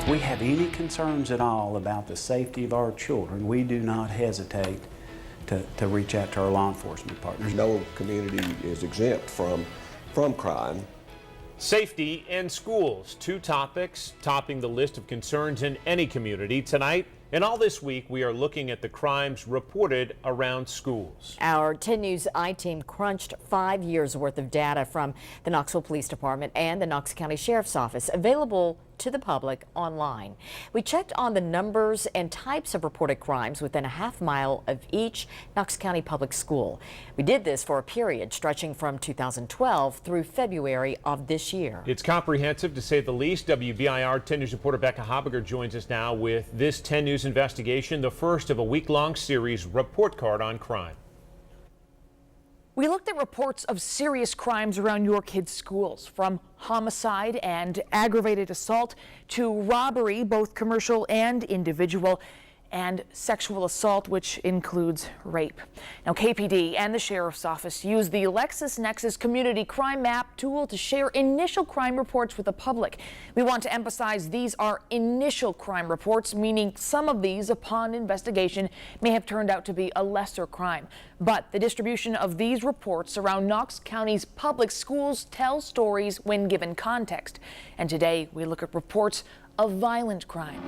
If we have any concerns at all about the safety of our children, we do not hesitate to reach out to our law enforcement partners. No community is exempt from crime. Safety in schools, two topics topping the list of concerns in any community. Tonight and all this week, we are looking at the crimes reported around schools. Our 10 News I-Team crunched 5 years worth of data from the Knoxville Police Department and the Knox County Sheriff's Office, available to the public online. We checked on the numbers and types of reported crimes within a half mile of each Knox County public school. We did this for a period stretching from 2012 through February of this year. It's comprehensive, to say the least. WBIR 10 News reporter Becca Hobbiger joins us now with this 10 News investigation, the first of a week-long series, Report Card on Crime. We looked at reports of serious crimes around your kids' schools, from homicide and aggravated assault to robbery, both commercial and individual, and sexual assault, which includes rape. Now, KPD and the Sheriff's Office use the LexisNexis Community Crime Map tool to share initial crime reports with the public. We want to emphasize these are initial crime reports, meaning some of these, upon investigation, may have turned out to be a lesser crime. But the distribution of these reports around Knox County's public schools tell stories when given context. And today, we look at reports of violent crime.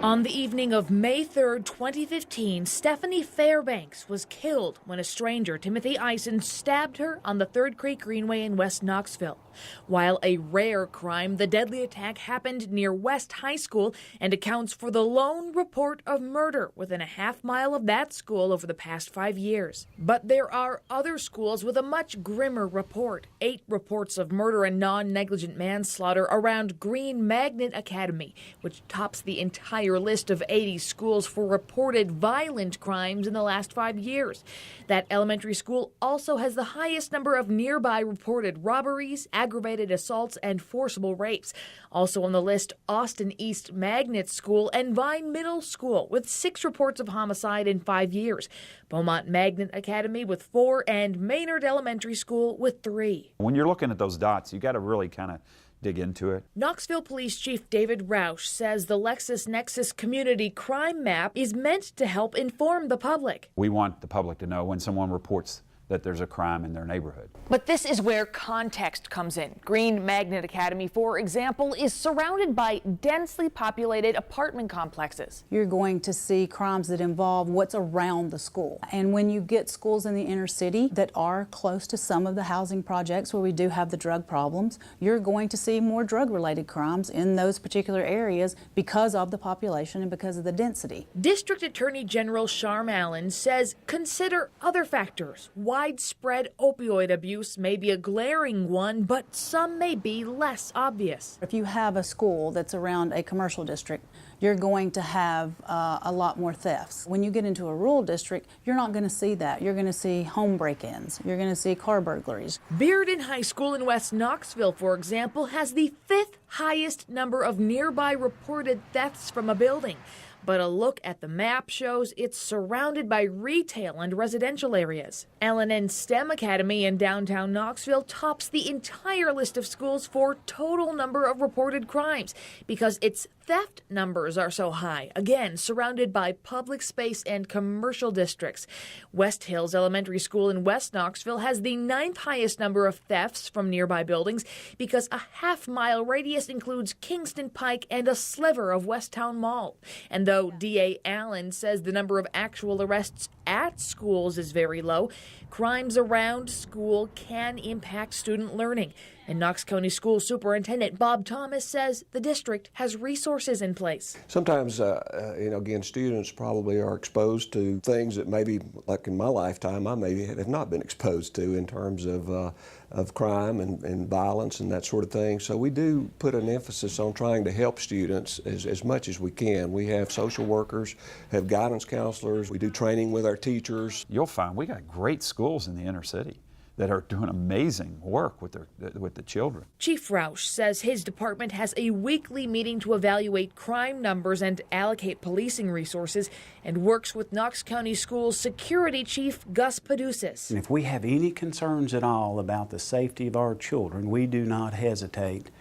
On the evening of May 3rd, 2015, Stephanie Fairbanks was killed when a stranger, Timothy Eisen, stabbed her on the Third Creek Greenway in West Knoxville. While a rare crime, the deadly attack happened near West High School and accounts for the lone report of murder within a half mile of that school over the past 5 years. But there are other schools with a much grimmer report. 8 reports of murder and non-negligent manslaughter around Green Magnet Academy, which tops the entire list of 80 schools for reported violent crimes in the last 5 years. That elementary school also has the highest number of nearby reported robberies, aggravated assaults, and forcible rapes. Also on the list, Austin East Magnet School and Vine Middle School, with 6 reports of homicide in 5 years. Beaumont Magnet Academy with 4, and Maynard Elementary School with 3. When you're looking at those dots, you got to really kind of dig into it. Knoxville Police Chief David Roush says the LexisNexis Community Crime Map is meant to help inform the public. We want the public to know when someone reports that there's a crime in their neighborhood. But this is where context comes in. Green Magnet Academy, for example, is surrounded by densely populated apartment complexes. You're going to see crimes that involve what's around the school. And when you get schools in the inner city that are close to some of the housing projects where we do have the drug problems, you're going to see more drug-related crimes in those particular areas because of the population and because of the density. District Attorney General Sharm Allen says consider other factors. Widespread opioid abuse may be a glaring one, but some may be less obvious. If you have a school that's around a commercial district, you're going to have a lot more thefts. When you get into a rural district, you're not going to see that. You're going to see home break-ins. You're going to see car burglaries. Bearden High School in West Knoxville, for example, has the 5th highest number of nearby reported thefts from a building. But a look at the map shows it's surrounded by retail and residential areas. L&N STEM Academy in downtown Knoxville tops the entire list of schools for total number of reported crimes because its theft numbers are so high, again surrounded by public space and commercial districts. West Hills Elementary School in West Knoxville has the 9th highest number of thefts from nearby buildings because a half-mile radius includes Kingston Pike and a sliver of Westtown Mall. And though D.A. Allen says the number of actual arrests at schools is very low, crimes around school can impact student learning. And Knox County School Superintendent Bob Thomas says the district has resources in place. Sometimes, again, students probably are exposed to things that maybe, like in my lifetime, I maybe have not been exposed to in terms of crime and violence and that sort of thing. So we do put an emphasis on trying to help students as much as we can. We have social workers, have guidance counselors, we do training with our teachers. You'll find we got great schools in the inner city that are doing amazing work with the children. Chief Roush says his department has a weekly meeting to evaluate crime numbers and allocate policing resources, and works with Knox County School's Security Chief Gus Padusis. And if we have any concerns at all about the safety of our children, we do not hesitate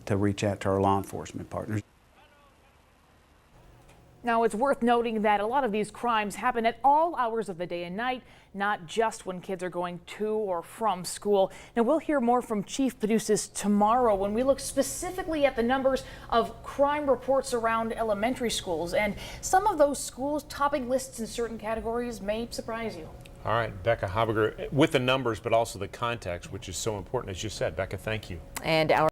to reach out to our law enforcement partners. Now, it's worth noting that a lot of these crimes happen at all hours of the day and night, not just when kids are going to or from school. Now, we'll hear more from Chief Paducas tomorrow when we look specifically at the numbers of crime reports around elementary schools. And some of those schools topping lists in certain categories may surprise you. All right, Becca Habiger, with the numbers, but also the context, which is so important, as you said. Becca, thank you. And our